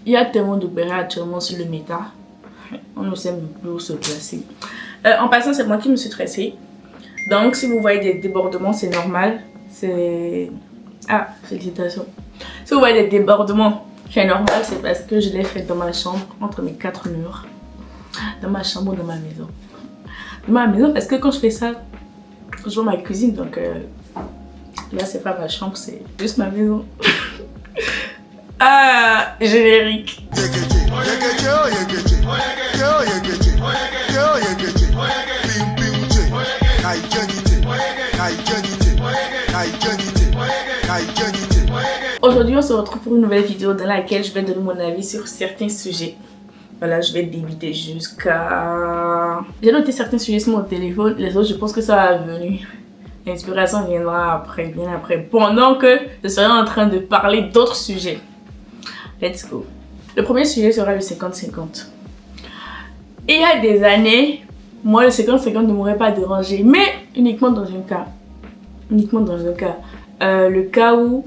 Il y a tellement d'opéras actuellement sur le méta. On ne sait même plus où se placer. En passant, c'est moi qui me suis stressée. Donc, si vous voyez des débordements, c'est normal. C'est... Ah, félicitations. Si vous voyez des débordements, c'est normal. C'est parce que je l'ai fait dans ma chambre, entre mes 4 murs. Dans ma chambre ou dans ma maison. Dans ma maison, parce que quand je fais ça, je vois ma cuisine. Donc, là, c'est pas ma chambre, c'est juste ma maison. Ah, générique. Aujourd'hui, on se retrouve pour une nouvelle vidéo dans laquelle je vais donner mon avis sur certains sujets. Voilà, je vais débiter jusqu'à... J'ai noté certains sujets sur mon téléphone, les autres, je pense que ça va venir. L'inspiration viendra après, bien après, pendant que je serai en train de parler d'autres sujets. Let's go. Le premier sujet sera le 50-50. Il y a des années, moi le 50-50 ne m'aurait pas dérangé, mais uniquement dans un cas. Uniquement dans un cas. Le cas où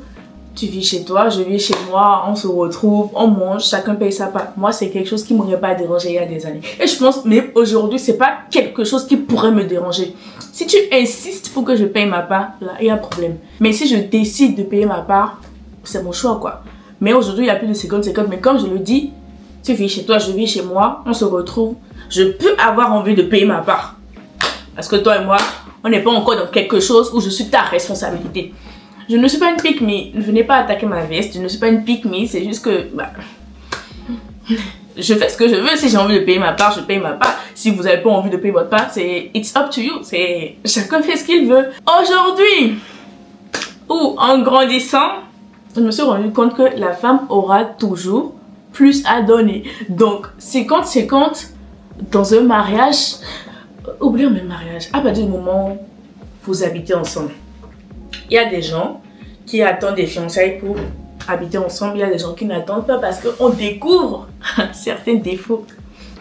tu vis chez toi, je vis chez moi, on se retrouve, on mange, chacun paye sa part. Moi, c'est quelque chose qui m'aurait pas dérangé il y a des années. Et je pense, même aujourd'hui, c'est pas quelque chose qui pourrait me déranger. Si tu insistes pour que je paye ma part, là, il y a un problème. Mais si je décide de payer ma part, c'est mon choix, quoi. Mais aujourd'hui, il n'y a plus de 50-50. Mais comme je le dis, tu vis chez toi, je vis chez moi, on se retrouve. Je peux avoir envie de payer ma part. Parce que toi et moi, on n'est pas encore dans quelque chose où je suis ta responsabilité. Je ne suis pas une pick-me. Ne venez pas attaquer ma veste. Je ne suis pas une pick-me. C'est juste que... Bah, je fais ce que je veux. Si j'ai envie de payer ma part, je paye ma part. Si vous n'avez pas envie de payer votre part, c'est it's up to you. C'est chacun fait ce qu'il veut. Aujourd'hui, ou en grandissant, je me suis rendu compte que la femme aura toujours plus à donner. Donc, 50-50 dans un mariage. Oublions même mariage. À partir du moment où vous habitez ensemble. Il y a des gens qui attendent des fiançailles pour habiter ensemble. Il y a des gens qui n'attendent pas parce qu'on découvre certains défauts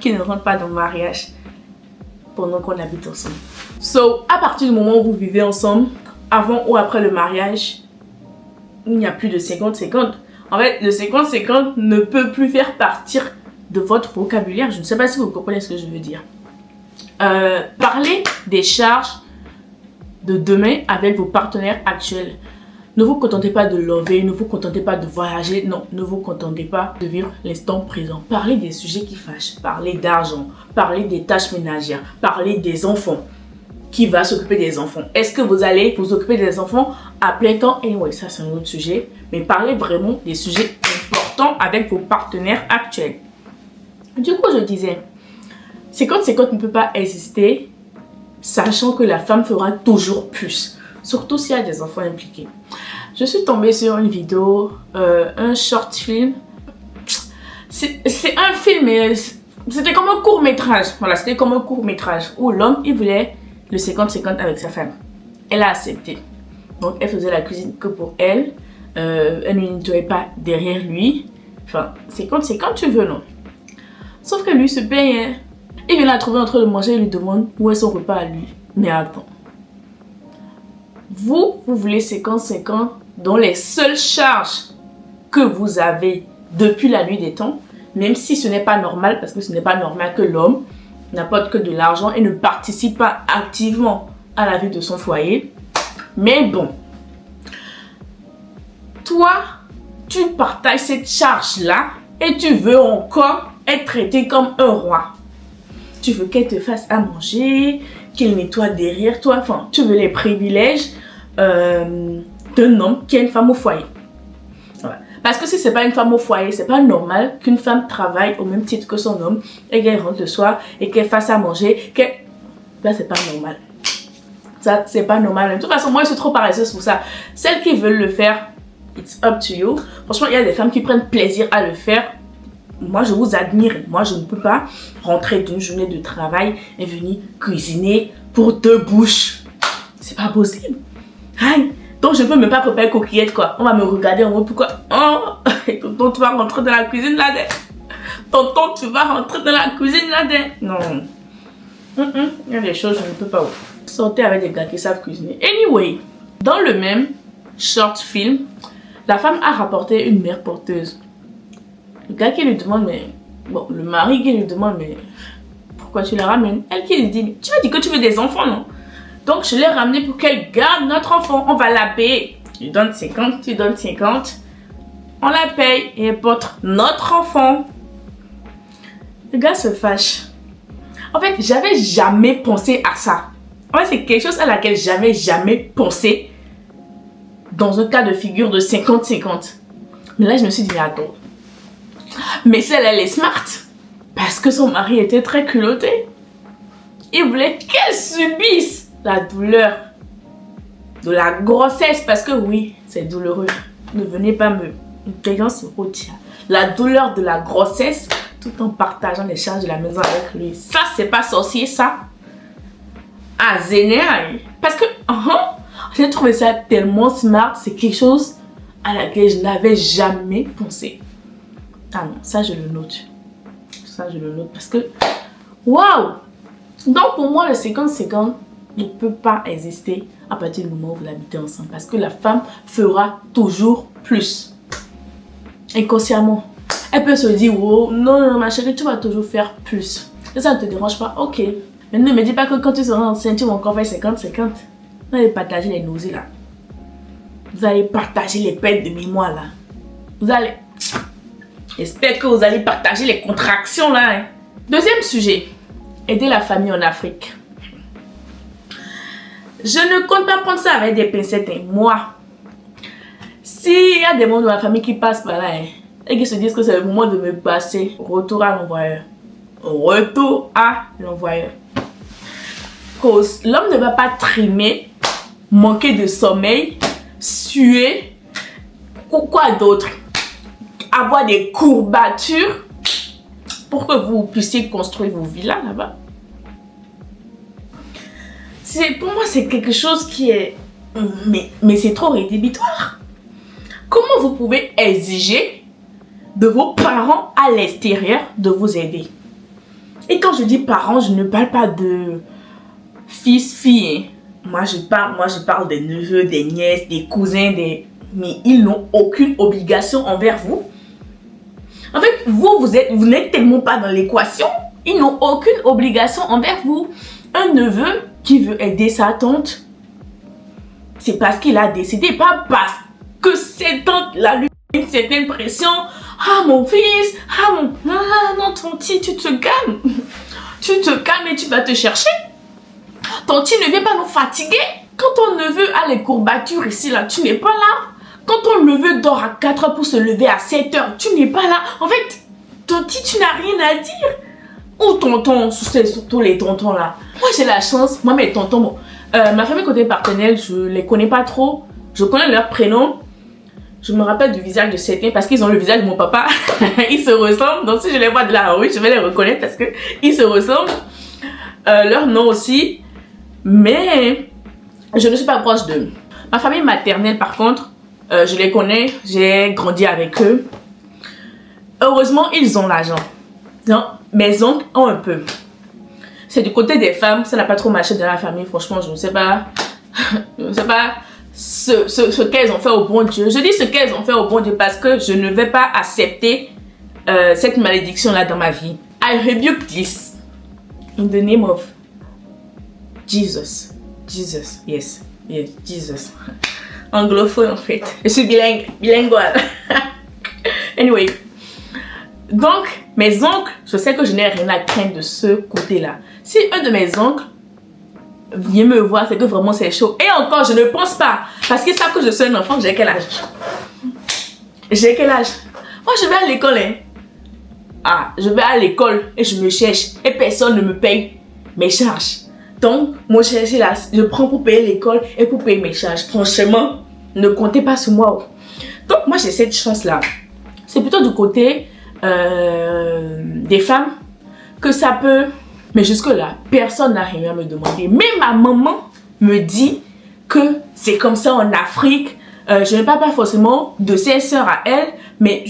qui ne rentrent pas dans le mariage pendant qu'on habite ensemble. So, à partir du moment où vous vivez ensemble, avant ou après le mariage, il n'y a plus de 50-50. En fait, le 50-50 ne peut plus faire partir de votre vocabulaire. Je ne sais pas si vous comprenez ce que je veux dire. Parlez des charges de demain avec vos partenaires actuels. Ne vous contentez pas de lover, ne vous contentez pas de voyager, non, ne vous contentez pas de vivre l'instant présent. Parlez des sujets qui fâchent, parlez d'argent, parlez des tâches ménagères, parlez des enfants. Qui va s'occuper des enfants? Est-ce que vous allez vous occuper des enfants à plein temps? Et ouais, ça c'est un autre sujet. Mais parlez vraiment des sujets importants avec vos partenaires actuels. Du coup, je disais, 50-50 ne peut pas exister, sachant que la femme fera toujours plus. Surtout s'il y a des enfants impliqués. Je suis tombée sur une vidéo, un short film. C'est un film, mais c'était comme un court-métrage. Voilà, c'était comme un court-métrage où l'homme, il voulait le 50-50 avec sa femme. Elle a accepté. Donc, elle faisait la cuisine que pour elle. Elle ne nettoyait pas derrière lui. Enfin, 50-50 quand tu veux, non? Sauf que lui se plaignait. Il vient la trouver en train de manger et lui demande où est son repas à lui. Mais attends. Vous voulez 50-50 dont les seules charges que vous avez depuis la nuit des temps, même si ce n'est pas normal, parce que ce n'est pas normal que l'homme n'apporte que de l'argent et ne participe pas activement à la vie de son foyer. Mais bon, toi, tu partages cette charge-là et tu veux encore être traité comme un roi. Tu veux qu'elle te fasse à manger, qu'elle nettoie derrière toi. Enfin, tu veux les privilèges d'un homme qui est une femme au foyer. Voilà. Parce que si c'est pas une femme au foyer, c'est pas normal qu'une femme travaille au même titre que son homme et qu'elle rentre le soir et qu'elle fasse à manger. Là, c'est pas normal. Ça, c'est pas normal. De toute façon, moi, je suis trop paresseuse pour ça. Celles qui veulent le faire, it's up to you. Franchement, il y a des femmes qui prennent plaisir à le faire. Moi, je vous admire. Moi, je ne peux pas rentrer d'une journée de travail et venir cuisiner pour 2 bouches. C'est pas possible. Aïe. Donc, je ne peux même pas préparer coquillette, quoi. On va me regarder en mode, pourquoi? Oh, tonton, tu vas rentrer dans la cuisine là-dedans. Tonton, tu vas rentrer dans la cuisine là-dedans. Non. Il y a des choses, je ne peux pas. Sortez avec des gars qui savent cuisiner. Anyway, dans le même short film, la femme a rapporté une mère porteuse. Le gars qui lui demande, mais... Bon, le mari qui lui demande, mais... Pourquoi tu la ramènes? Elle qui lui dit, mais tu as dit que tu veux des enfants, non? Donc, je l'ai ramenée pour qu'elle garde notre enfant. On va la payer. Tu donnes 50, tu donnes 50. On la paye et elle porte notre enfant. Le gars se fâche. En fait, j'avais jamais pensé à ça. En fait, c'est quelque chose à laquelle j'avais jamais pensé dans un cas de figure de 50-50. Mais là, je me suis dit, mais attends. Mais celle, elle est smart. Parce que son mari était très culotté. Il voulait qu'elle subisse la douleur de la grossesse. Parce que oui, c'est douloureux. Ne venez pas me... Quelqu'un se retient. La douleur de la grossesse tout en partageant les charges de la maison avec lui. Ça, c'est pas sorcier, ça. Ah, zénéal. Parce que j'ai trouvé ça tellement smart. C'est quelque chose à laquelle je n'avais jamais pensé. Ah non, ça, je le note. Ça, je le note parce que... Waouh! Donc, pour moi, le 50-50 ne peut pas exister à partir du moment où vous habitez ensemble. Parce que la femme fera toujours plus. Inconsciemment. Elle peut se dire, oh, non, ma chérie, tu vas toujours faire plus. Et ça ne te dérange pas? Ok. Mais ne me dis pas que quand tu seras enceinte, tu vas encore faire 50-50. Vous allez partager les nausées là. Vous allez partager les pertes de mémoire là. Vous allez... J'espère que vous allez partager les contractions là. Hein. Deuxième sujet. Aider la famille en Afrique. Je ne compte pas prendre ça avec des pincettes. Hein. Moi, s'il y a des membres de ma famille qui passent par là, hein, et qui se disent que c'est le moment de me passer, retour à l'envoyeur. Retour à l'envoyeur. Cause l'homme ne va pas trimer, manquer de sommeil, suer, ou quoi d'autre. Avoir des courbatures pour que vous puissiez construire vos villas là-bas. Pour moi, c'est quelque chose qui est... Mais c'est trop rédhibitoire. Comment vous pouvez exiger de vos parents à l'extérieur de vous aider? Et quand je dis parents, je ne parle pas de fils, filles. Moi, je parle des neveux, des nièces, des cousins, mais ils n'ont aucune obligation envers vous. En fait, vous n'êtes tellement pas dans l'équation. Ils n'ont aucune obligation envers vous. Un neveu qui veut aider sa tante, c'est parce qu'il a décidé, pas parce que cette tante-là lui met une certaine pression. Ah mon fils, ah mon... Ah, non, tonti, tu te calmes. Tu te calmes et tu vas te chercher. Tonti ne vient pas nous fatiguer. Quand ton neveu a les courbatures ici, là, tu n'es pas là. Quand ton neveu dort à 4 heures pour se lever à 7 heures, tu n'es pas là. En fait, tonti, tu n'as rien à dire. Ou tonton, c'est surtout les tontons là. Moi, j'ai la chance. Moi, mes tontons, bon, ma famille côté paternelle, je les connais pas trop. Je connais leur prénom. Je me rappelle du visage de certains parce qu'ils ont le visage de mon papa. Ils se ressemblent. Donc, si je les vois de la rue, je vais les reconnaître parce qu'ils se ressemblent. Leur nom aussi. Mais je ne suis pas proche d'eux. Ma famille maternelle, par contre, je les connais. J'ai grandi avec eux. Heureusement, ils ont l'argent. Non, mes oncles ont un peu. C'est du côté des femmes. Ça n'a pas trop marché dans la famille. Franchement, je ne sais pas. Je ne sais pas ce qu'elles ont fait au bon Dieu. Je dis ce qu'elles ont fait au bon Dieu parce que je ne vais pas accepter cette malédiction-là dans ma vie. I rebuke this. In the name of Jesus. Jesus. Yes. Yes. Jesus. Anglophone en fait. Je suis bilingual. Anyway. Donc, mes oncles, je sais que je n'ai rien à craindre de ce côté-là. Si un de mes oncles vient me voir, c'est que vraiment c'est chaud. Et encore, je ne pense pas. Parce qu'ils savent que je suis un enfant, j'ai quel âge? J'ai quel âge? Moi, je vais à l'école, hein. Ah, je vais à l'école et je me cherche. Et personne ne me paye mes charges. Donc, mon chercher là, je prends pour payer l'école et pour payer mes charges. Franchement, ne comptez pas sur moi. Donc, moi, j'ai cette chance-là. C'est plutôt du côté des femmes que ça peut... Mais jusque-là, personne n'a rien à me demander. Mais ma maman me dit que c'est comme ça en Afrique. Je ne parle pas forcément de ses sœurs à elle, mais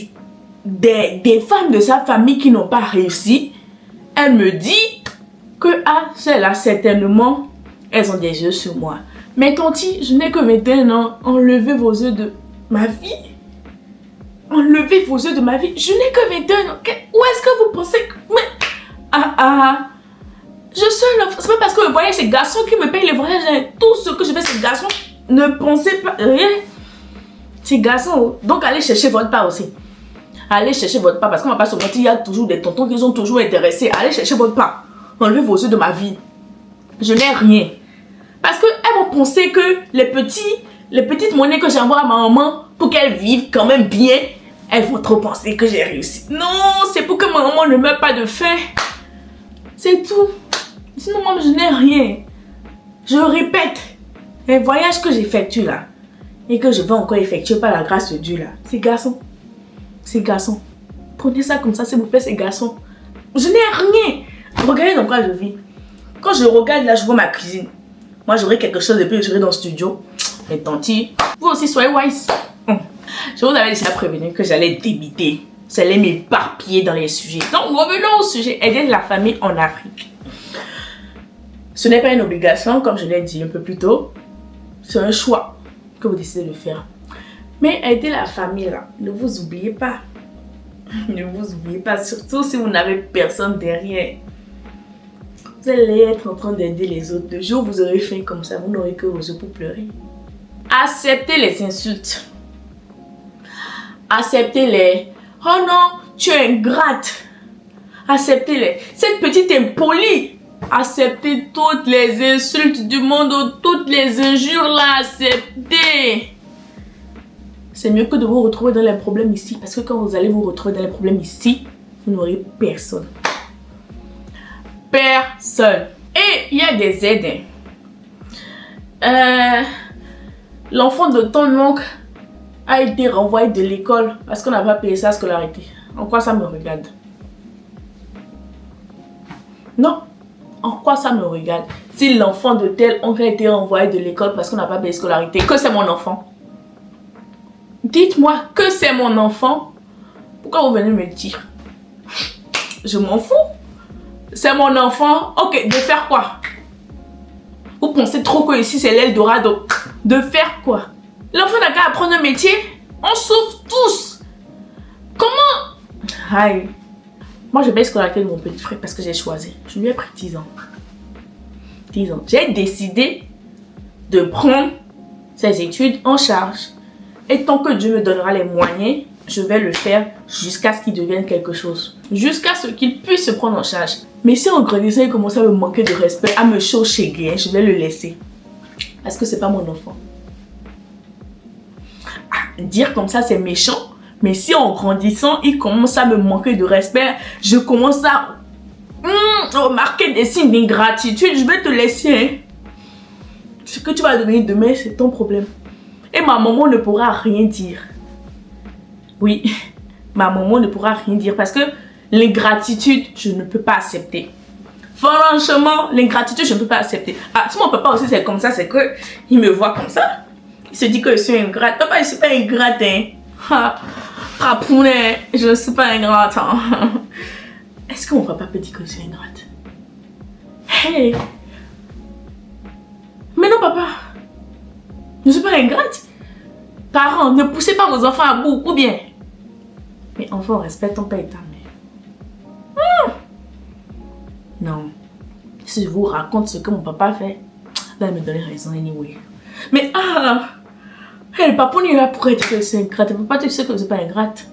des femmes de sa famille qui n'ont pas réussi. Elle me dit que celles-là, certainement, elles ont des yeux sur moi. Mais tanti, je n'ai que 21 ans. Enlevez vos yeux de ma vie. Enlevez vos yeux de ma vie. Je n'ai que 21 ans. Où est-ce que vous pensez que... Mais... Je suis un enfant. C'est pas parce que le voyage, c'est garçon qui me paye les voyages. Tout ce que je fais, c'est garçon. Ne pensez pas... Rien. C'est garçon. Donc, allez chercher votre part aussi. Allez chercher votre part. Parce qu'on va pas se mentir, il y a toujours des tontons qui sont toujours intéressés. Allez chercher votre part. Enlevez vos yeux de ma vie. Je n'ai rien. Parce qu'elles vont penser que les petites monnaies que j'envoie à ma maman pour qu'elle vive quand même bien, elles vont trop penser que j'ai réussi. Non, c'est pour que ma maman ne meure pas de faim. C'est tout. Sinon, moi, je n'ai rien. Je répète, les voyages que j'effectue là, et que je vais encore effectuer par la grâce de Dieu là, c'est garçon. C'est garçon. Prenez ça comme ça, s'il vous plaît, c'est garçon. Je n'ai rien. Regardez dans quoi je vis. Quand je regarde là, je vois ma cuisine. Moi, j'aurais quelque chose de plus, je serais dans le studio. Et tanti, vous aussi, soyez wise. Je vous avais déjà prévenu que j'allais débiter. J'allais m'éparpiller dans les sujets. Donc, revenons au sujet. Aider la famille en Afrique. Ce n'est pas une obligation, comme je l'ai dit un peu plus tôt. C'est un choix que vous décidez de faire. Mais aider la famille, là, ne vous oubliez pas. Ne vous oubliez pas, surtout si vous n'avez personne derrière. Vous allez être en train d'aider les autres. Le jour où vous aurez faim comme ça, vous n'aurez que vos yeux pour pleurer. Acceptez les insultes. Acceptez-les. Oh non, tu es ingrate. Acceptez-les. Cette petite impolie. Acceptez toutes les insultes du monde, toutes les injures là. Acceptez. C'est mieux que de vous retrouver dans les problèmes ici. Parce que quand vous allez vous retrouver dans les problèmes ici, vous n'aurez personne. Personne. Et il y a des aides. L'enfant de ton oncle a été renvoyé de l'école parce qu'on n'a pas payé sa scolarité. En quoi ça me regarde? Non. En quoi ça me regarde? Si l'enfant de tel oncle a été renvoyé de l'école parce qu'on n'a pas payé scolarité, que c'est mon enfant. Dites-moi que c'est mon enfant. Pourquoi vous venez me dire? Je m'en fous. C'est mon enfant. Ok, de faire quoi? Vous pensez trop que ici c'est l'Eldorado. De faire quoi? L'enfant n'a qu'à apprendre un métier. On souffre tous. Comment? Aïe. Moi je paye scolarité de mon petit frère parce que j'ai choisi. Je lui ai pris 10 ans. 10 ans. J'ai décidé de prendre ses études en charge. Et tant que Dieu me donnera les moyens, je vais le faire jusqu'à ce qu'il devienne quelque chose. Jusqu'à ce qu'il puisse se prendre en charge. Mais si en grandissant, il commence à me manquer de respect, à me chaucher, je vais le laisser. Parce que c'est pas mon enfant. Dire comme ça, c'est méchant. Mais si en grandissant, il commence à me manquer de respect, je commence à remarquer des signes d'ingratitude, je vais te laisser. Hein. Ce que tu vas devenir demain, c'est ton problème. Et ma maman ne pourra rien dire. Oui, ma maman ne pourra rien dire parce que l'ingratitude, je ne peux pas accepter. Franchement, l'ingratitude, je ne peux pas accepter. Ah, si mon papa aussi c'est comme ça, c'est que il me voit comme ça. Il se dit que je suis ingrate. Papa, je ne suis pas ingrate. Hein. Rapounet, je ne suis pas ingrate. Hein. Est-ce que mon papa peut dire que je suis ingrate? Hey! Mais non, papa. Je ne suis pas ingrate. Parents, ne poussez pas vos enfants à bout, ou bien. Mais enfants, respecte ton père et ta mère. Non. Si je vous raconte ce que mon papa fait, là, il me donne raison anyway. Mais le papa n'est là pour être que c'est ingrate. Papa, tu sais que je ne suis pas ingrate.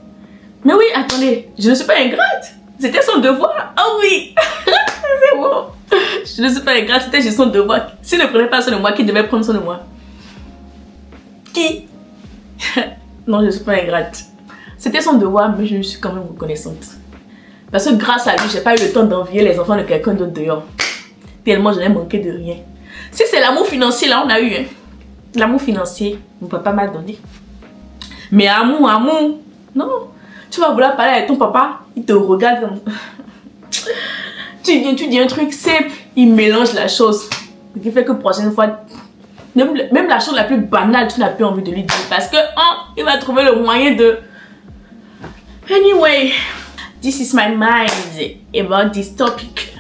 Mais oui, attendez, je ne suis pas ingrate. C'était son devoir. Ah oui. C'est bon. Je ne suis pas ingrate, c'était juste son devoir. S'il ne prenait pas soin de moi, qui devait prendre soin de moi? Qui? Non, je ne suis pas ingrate. C'était son devoir, mais je suis quand même reconnaissante. Parce que grâce à lui, j'ai pas eu le temps d'envier les enfants de quelqu'un d'autre dehors. Tellement je n'ai manqué de rien. Si c'est l'amour financier, là, on a eu. Hein. L'amour financier, mon papa m'a donné. Mais amour, non. Tu vas vouloir parler avec ton papa, il te regarde comme... tu dis un truc simple, il mélange la chose. Ce qui fait que la prochaine fois, même la chose la plus banale, tu n'as plus envie de lui dire. Parce que, il va trouver le moyen de... Anyway, this is my mind about this topic.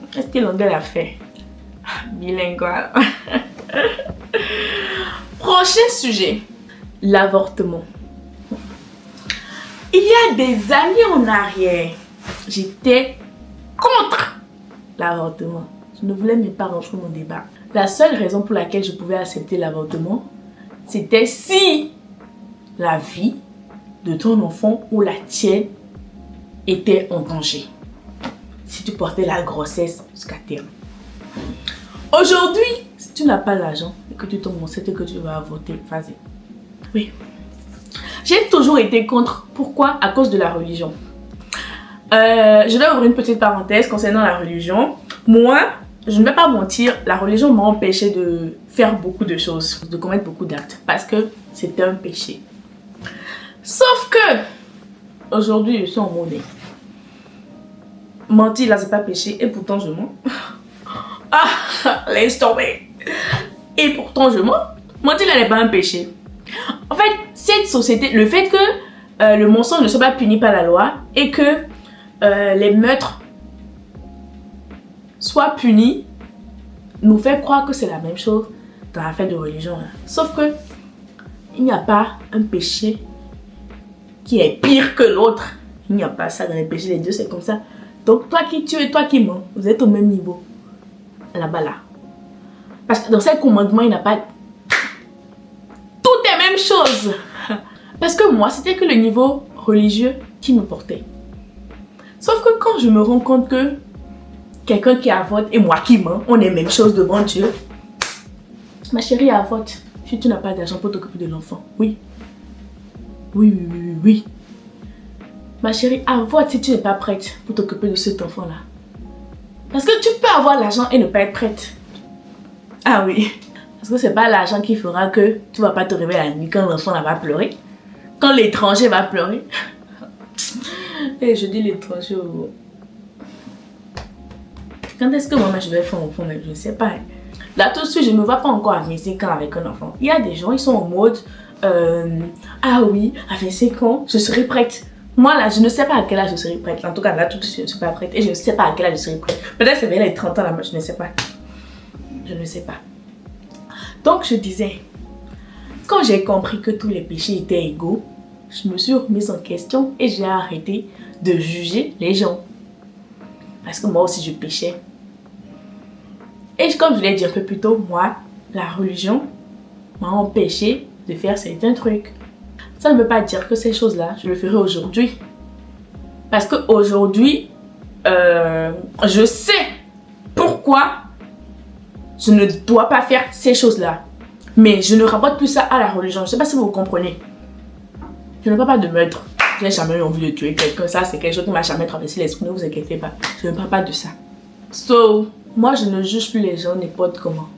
Qu'est-ce que l'anglais a fait? Bilingual. Prochain sujet, l'avortement. Il y a des années en arrière, j'étais contre l'avortement. Je ne voulais même pas rentrer dans mon débat. La seule raison pour laquelle je pouvais accepter l'avortement, c'était si la vie de ton enfant ou la tienne était en danger. Si tu portais la grossesse jusqu'à terme. Aujourd'hui, si tu n'as pas l'argent et que tu tombes enceinte et que tu vas avorter, vas-y. Oui. J'ai toujours été contre. Pourquoi? À cause de la religion. Je vais ouvrir une petite parenthèse concernant la religion. Moi, je ne vais pas mentir, la religion m'a empêché de faire beaucoup de choses, de commettre beaucoup d'actes, parce que c'était un péché. Sauf que, aujourd'hui, je suis en mode. Mentir là, c'est pas péché, et pourtant je mens. Ah, laisse tomber. Et pourtant je mens. Mentir là n'est pas un péché. En fait, cette société, le fait que le mensonge ne soit pas puni par la loi et que les meurtres soient punis, nous fait croire que c'est la même chose dans l'affaire de religion. Là. Sauf que il n'y a pas un péché qui est pire que l'autre. Il n'y a pas ça dans les péchés, les deux c'est comme ça. Donc toi qui tue et toi qui mens, vous êtes au même niveau. Là-bas là. Parce que dans ces commandements, il n'y a pas... Tout est même chose. Parce que moi, c'était que le niveau religieux qui me portait. Sauf que quand je me rends compte que quelqu'un qui avorte et moi qui mens, on est même chose devant Dieu. Ma chérie avorte. Si tu n'as pas d'argent pour t'occuper de l'enfant. Oui. Oui. Ma chérie avorte si tu n'es pas prête pour t'occuper de cet enfant-là. Parce que tu peux avoir l'argent et ne pas être prête. Ah oui. Parce que c'est pas l'argent qui fera que tu vas pas te réveiller la nuit quand l'enfant va pleurer. Quand l'étranger va pleurer. Et je dis l'étranger. Quand est-ce que moi je vais faire un enfant? Je ne sais pas. Là tout de suite je ne me vois pas encore à 25 ans avec un enfant. Il y a des gens, ils sont en mode ah oui, à 25 ans, je serai prête. Moi là, je ne sais pas à quel âge je serai prête. En tout cas là tout de suite je ne suis pas prête. Et je ne sais pas à quel âge je serai prête. Peut-être c'est vers les 30 ans là, mais je ne sais pas. Je ne sais pas. Donc je disais, quand j'ai compris que tous les péchés étaient égaux, je me suis remise en question et j'ai arrêté de juger les gens. Parce que moi aussi je péchais. Et comme je l'ai dit un peu plus tôt, moi, la religion m'a empêché de faire certains trucs. Ça ne veut pas dire que ces choses-là, je le ferai aujourd'hui. Parce qu'aujourd'hui, je sais pourquoi je ne dois pas faire ces choses-là. Mais je ne rapporte plus ça à la religion. Je ne sais pas si vous comprenez. Je ne parle pas de meurtre. Je n'ai jamais eu envie de tuer quelqu'un. Ça, c'est quelque chose qui m'a jamais traversé l'esprit. Ne vous inquiétez pas. Je ne parle pas de ça. So, moi, je ne juge plus les gens n'importe comment.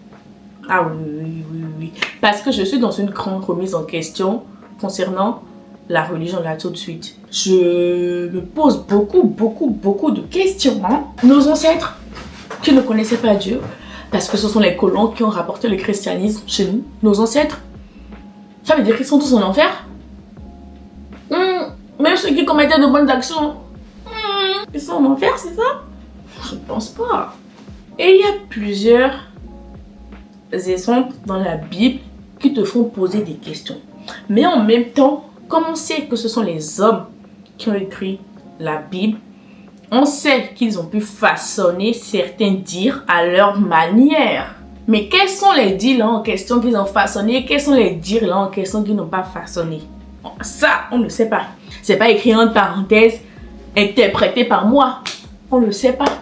Ah oui. Parce que je suis dans une grande remise en question concernant la religion là tout de suite. Je me pose beaucoup de questions. Hein. Nos ancêtres qui ne connaissaient pas Dieu, parce que ce sont les colons qui ont rapporté le christianisme chez nous, nos ancêtres, ça veut dire qu'ils sont tous en enfer? Même ceux qui commettaient de bonnes actions, ils sont en enfer, c'est ça? Je ne pense pas. Et il y a plusieurs exemples dans la Bible qui te font poser des questions. Mais en même temps, comme on sait que ce sont les hommes qui ont écrit la Bible, on sait qu'ils ont pu façonner certains dires à leur manière. Mais quels sont les dires là en question qu'ils ont façonnés? Quels sont les dires là en question qu'ils n'ont pas façonnés? Ça, on ne sait pas. C'est pas écrit entre parenthèses, interprété par moi. On ne sait pas.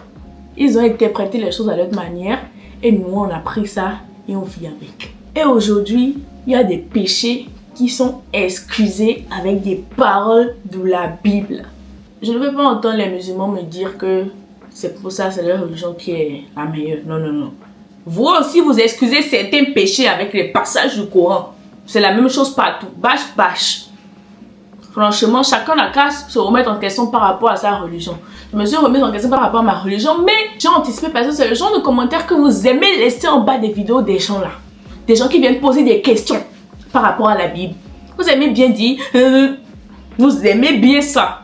Ils ont interprété les choses à leur manière et nous, on a pris ça et on vit avec. Et aujourd'hui, il y a des péchés qui sont excusés avec des paroles de la Bible. Je ne veux pas entendre les musulmans me dire que c'est pour ça, c'est leur religion qui est la meilleure. Non. Vous aussi, vous excusez certains péchés avec les passages du Coran. C'est la même chose partout. Bâche. Franchement, chacun n'a qu'à se remettre en question par rapport à sa religion. Je me suis remise en question par rapport à ma religion, mais j'ai anticipé parce que c'est le genre de commentaires que vous aimez laisser en bas des vidéos des gens là. Des gens qui viennent poser des questions par rapport à la Bible. Vous aimez bien dire, vous aimez bien ça.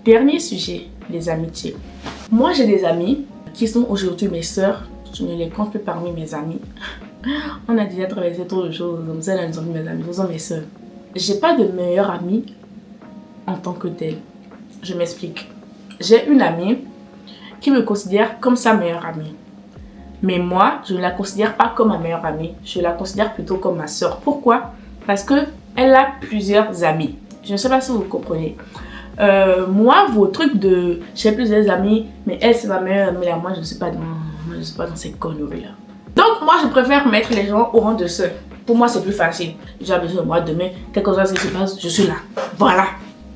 Dernier sujet, les amitiés. Moi, j'ai des amis qui sont aujourd'hui mes sœurs. Je ne les compte plus parmi mes amis. On a déjà traversé trop de choses comme ça dans mes amis. Ce sont mes sœurs. J'ai pas de meilleure amie en tant que telle. Je m'explique. J'ai une amie qui me considère comme sa meilleure amie. Mais moi, je ne la considère pas comme ma meilleure amie. Je la considère plutôt comme ma soeur. Pourquoi? Parce qu'elle a plusieurs amis. Je ne sais pas si vous comprenez. Moi, vos trucs de j'ai plusieurs amis, mais elle c'est ma meilleure amie, là, moi je ne suis pas dans ces conneries-là. Donc, moi, je préfère mettre les gens au rang de sœurs. Pour moi, c'est plus facile. J'ai besoin de moi demain, quelque chose qui se passe, je suis là. Voilà.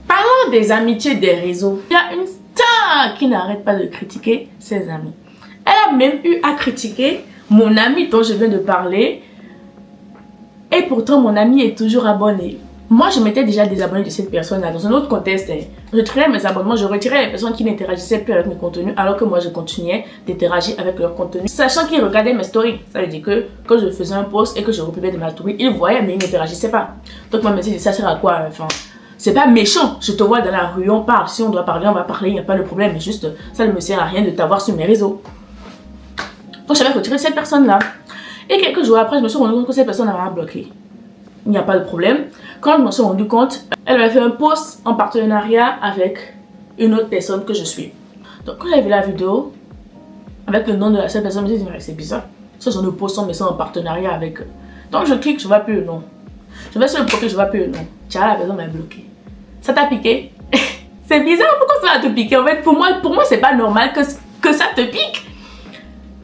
Parlons des amitiés des réseaux. Il y a une star qui n'arrête pas de critiquer ses amis. Elle a même eu à critiquer mon ami dont je viens de parler. Et pourtant, mon ami est toujours abonné. Moi, je m'étais déjà désabonné de cette personne-là. Dans un autre contexte, je retirais mes abonnements, je retirais les personnes qui n'interagissaient plus avec mes contenus, alors que moi, je continuais d'interagir avec leur contenu. Sachant qu'ils regardaient mes stories. Ça veut dire que quand je faisais un post et que je republiais de ma story, ils voyaient, mais ils n'interagissaient pas. Donc, moi, je me suis dit, ça sert à quoi? Enfin, c'est pas méchant. Je te vois dans la rue, on parle. Si on doit parler, on va parler, il n'y a pas de problème. Mais juste, ça ne me sert à rien de t'avoir sur mes réseaux. Donc, j'avais retiré cette personne-là. Et quelques jours après, je me suis rendu compte que cette personne m'a bloqué. Il n'y a pas de problème. Quand je m'en suis rendu compte, elle avait fait un post en partenariat avec une autre personne que je suis. Donc quand j'ai vu la vidéo avec le nom de cette personne, je me suis dit c'est bizarre. Ce sont nos posts mais sont en partenariat avec eux. Donc je clique, je ne vois plus le nom. Je vais sur le profil, je ne vois plus le nom. Tiens, la personne m'a bloqué. Ça t'a piqué? C'est bizarre, pourquoi ça va te piquer? En fait, pour moi c'est pas normal que ça te pique.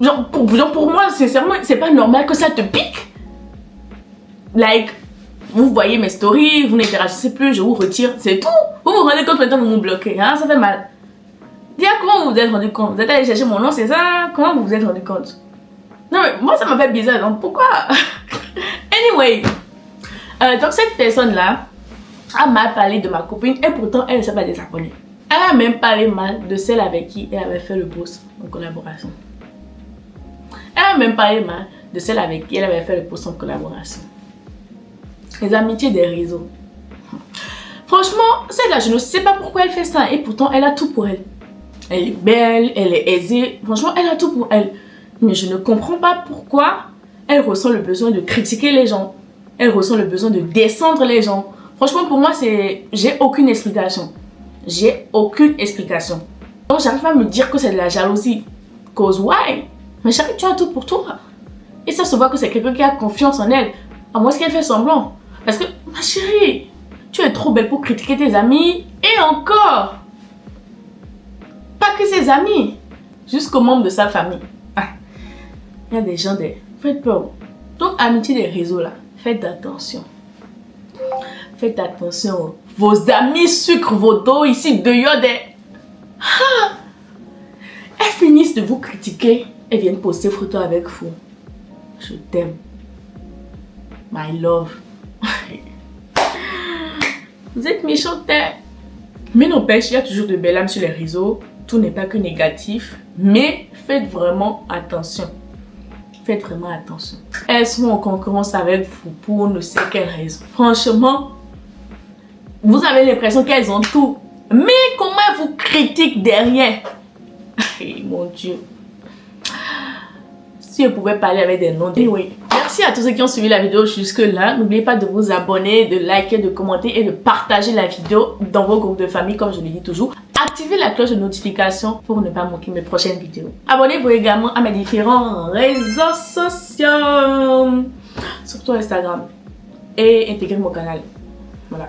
Genre, pour moi, sincèrement, c'est pas normal que ça te pique. Like, vous voyez mes stories, vous n'interagissez plus, je vous retire, c'est tout. Vous vous rendez compte maintenant que vous me bloquez, hein, ça fait mal. Dis-moi comment vous vous êtes rendu compte? Vous êtes allé chercher mon nom, c'est ça? Comment vous vous êtes rendu compte? Non mais moi ça m'a fait bizarre, donc pourquoi? Anyway, donc cette personne-là a mal parlé de ma copine et pourtant elle ne s'est pas désabonnée. Elle a même parlé mal de celle avec qui elle avait fait le post en collaboration. Elle a même parlé mal de celle avec qui elle avait fait le post en collaboration. Les amitiés des réseaux. Franchement, celle-là, je ne sais pas pourquoi elle fait ça. Et pourtant, elle a tout pour elle. Elle est belle, elle est aisée. Franchement, elle a tout pour elle. Mais je ne comprends pas pourquoi elle ressent le besoin de critiquer les gens. Elle ressent le besoin de descendre les gens. Franchement, pour moi, j'ai aucune explication. J'ai aucune explication. Donc, j'arrive pas à me dire que c'est de la jalousie. Cause why? Mais chérie, tu as tout pour toi. Et ça se voit que c'est quelqu'un qui a confiance en elle. À moins qu'elle fait semblant. Parce que, ma chérie, tu es trop belle pour critiquer tes amis. Et encore, pas que ses amis, jusqu'aux membres de sa famille. Ah, il y a des gens, faites peur. Donc, amitié des réseaux là, faites attention. Faites attention. Vos amis sucrent vos dos ici, dehors des... Ah, elles finissent de vous critiquer. Elles viennent poster photos avec vous. Je t'aime. My love. Vous êtes méchante. Mais n'empêche, il y a toujours de belles âmes sur les réseaux. Tout n'est pas que négatif. Mais faites vraiment attention. Faites vraiment attention. Elles sont en concurrence avec vous pour ne sais quelle raison. Franchement, vous avez l'impression qu'elles ont tout. Mais comment elles vous critiquent derrière? Mon Dieu. Si je pouvais parler avec des noms. Oui. Merci à tous ceux qui ont suivi la vidéo jusque là. N'oubliez pas de vous abonner, de liker, de commenter et de partager la vidéo dans vos groupes de famille comme je le dis toujours. Activez la cloche de notification pour ne pas manquer mes prochaines vidéos. Abonnez-vous également à mes différents réseaux sociaux, surtout Instagram, et intégrez mon canal. Voilà.